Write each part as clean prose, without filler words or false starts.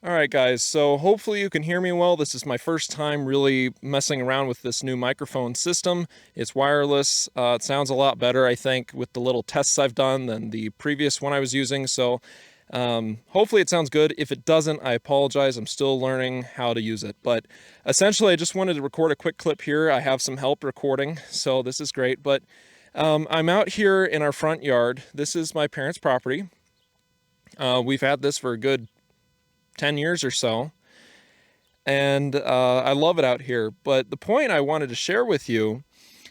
All right, guys, so hopefully you can hear me well. This is my first time really messing around with this new microphone system. It's wireless. It sounds a lot better, I think, with the little tests I've done than the previous one I was using. So hopefully it sounds good. If it doesn't, I apologize. I'm still learning how to use it. But essentially, I just wanted to record a quick clip here. I have some help recording, so this is great. But I'm out here in our front yard. This is my parents' property. We've had this for a good 10 years or so, and I love it out here. But the point I wanted to share with you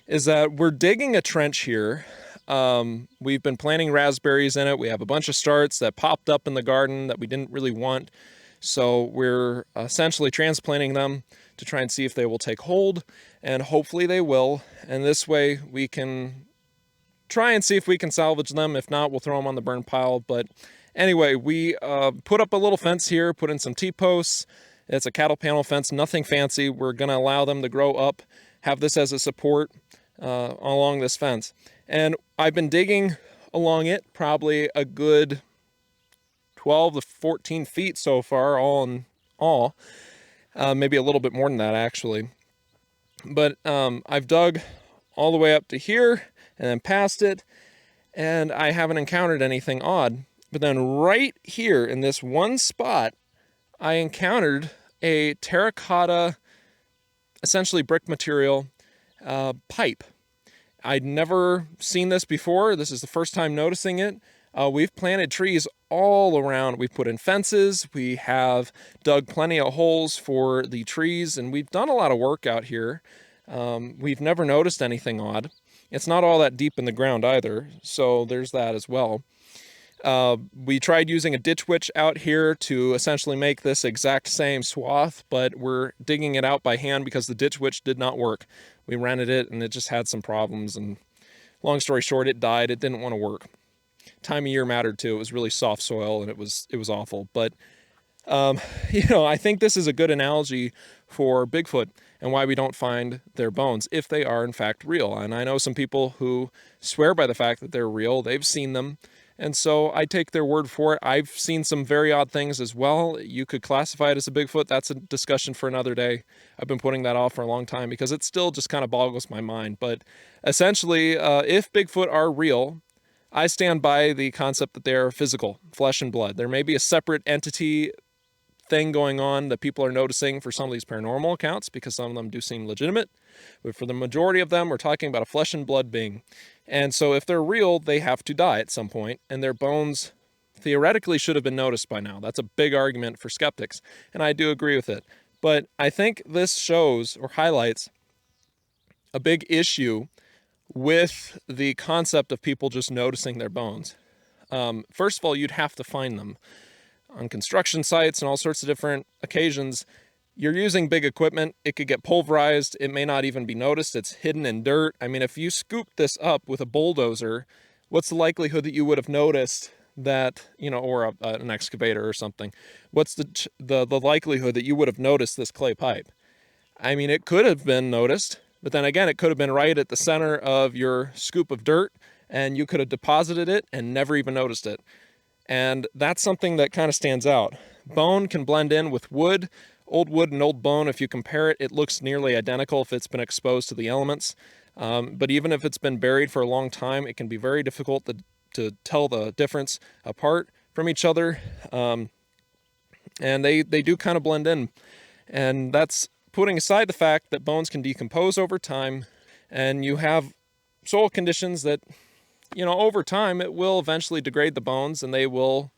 is that we're digging a trench here. We've been planting raspberries in it. We have a bunch of starts that popped up in the garden that we didn't really want, so we're essentially transplanting them to try and see if they will take hold, and hopefully they will. And this way we can try and see if we can salvage them. If not, we'll throw them on the burn pile. But anyway, we put up a little fence here, put in some T-posts. It's a cattle panel fence, nothing fancy. We're going to allow them to grow up, have this as a support along this fence. And I've been digging along it probably a good 12 to 14 feet so far, all in all. Maybe a little bit more than that, actually. But I've dug all the way up to here and then past it, and I haven't encountered anything odd. But then right here in this one spot, I encountered a terracotta, essentially brick material, pipe. I'd never seen this before. This is the first time noticing it. We've planted trees all around. We've put in fences. We have dug plenty of holes for the trees, and we've done a lot of work out here. We've never noticed anything odd. It's not all that deep in the ground either, so there's that as well. We tried using a ditch witch out here to essentially make this exact same swath, but we're digging it out by hand because the ditch witch did not work. We rented it and it just had some problems, and long story short, it died. It didn't want to work. Time of year mattered too. It was really soft soil and it was awful. But I think this is a good analogy for Bigfoot and why we don't find their bones if they are in fact real. And I know some people who swear by the fact that they're real. They've seen them. And so I take their word for it. I've seen some very odd things as well. You could classify it as a Bigfoot. That's a discussion for another day. I've been putting that off for a long time because it still just kind of boggles my mind. But essentially, if Bigfoot are real, I stand by the concept that they are physical, flesh and blood. There may be a separate entity thing going on that people are noticing for some of these paranormal accounts because some of them do seem legitimate. But for the majority of them, we're talking about a flesh and blood being. And so if they're real, they have to die at some point, and their bones theoretically should have been noticed by now. That's a big argument for skeptics, and I do agree with it. But I think this shows or highlights a big issue with the concept of people just noticing their bones. First of all, you'd have to find them. On construction sites and all sorts of different occasions, you're using big equipment. It could get pulverized. It may not even be noticed. It's hidden in dirt. I mean, if you scoop this up with a bulldozer, what's the likelihood that you would have noticed that, or an excavator or something? What's the likelihood that you would have noticed this clay pipe? I mean, it could have been noticed, but then again, it could have been right at the center of your scoop of dirt, and you could have deposited it and never even noticed it. And that's something that kind of stands out. Bone can blend in with wood. Old wood and old bone, if you compare it, it looks nearly identical if it's been exposed to the elements. But even if it's been buried for a long time, it can be very difficult to tell the difference apart from each other. And they do kind of blend in. And that's putting aside the fact that bones can decompose over time, and you have soil conditions that, over time, it will eventually degrade the bones and they will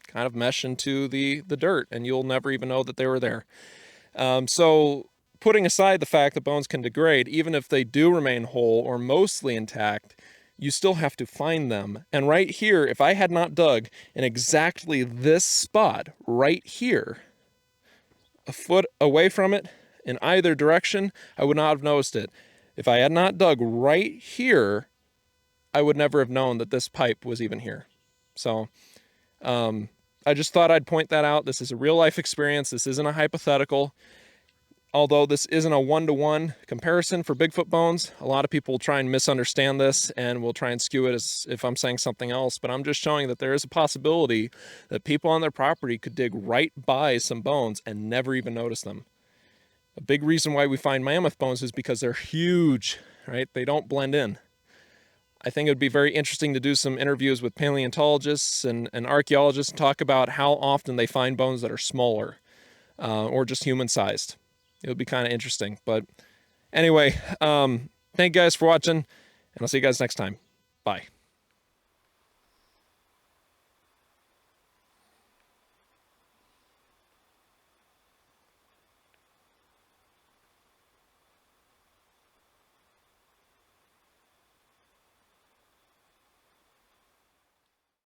kind of mesh into the dirt, and you'll never even know that they were there. So putting aside the fact that bones can degrade, even if they do remain whole or mostly intact, you still have to find them. And right here, if I had not dug in exactly this spot right here, a foot away from it in either direction, I would not have noticed it. If I had not dug right here, I would never have known that this pipe was even here. So I just thought I'd point that out. This is a real life experience. This isn't a hypothetical. although this isn't a one-to-one comparison for Bigfoot bones, a lot of people will try and misunderstand this and will try and skew it as if I'm saying something else, but I'm just showing that there is a possibility that people on their property could dig right by some bones and never even notice them. A big reason why we find mammoth bones is because they're huge, right? They don't blend in. I think it would be very interesting to do some interviews with paleontologists and archaeologists and talk about how often they find bones that are smaller or just human-sized. It would be kind of interesting. But anyway, thank you guys for watching, and I'll see you guys next time. Bye.